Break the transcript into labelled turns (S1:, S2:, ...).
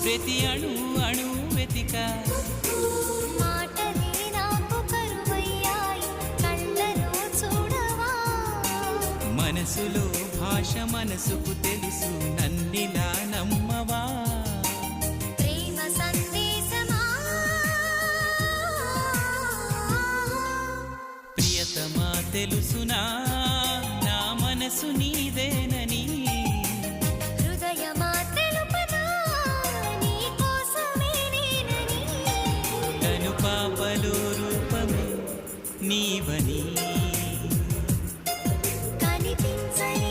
S1: ప్రతి అణు అణు వెతిక
S2: మాటలే నాకు కరువయ్యాయి కళ్ళలో చూడవా
S1: మనసులో భాష మనసుకు తెలుసు నన్నిలా నమ్మవా
S2: ప్రేమ సందేశమా
S1: ప్రియతమా తెలుసునా నా మనసు నీదేనని
S2: హృదయమా తెలుపనా నీ కోసమే నేనని
S1: కను పాపలో రూపమే నీవని
S2: కనిపించని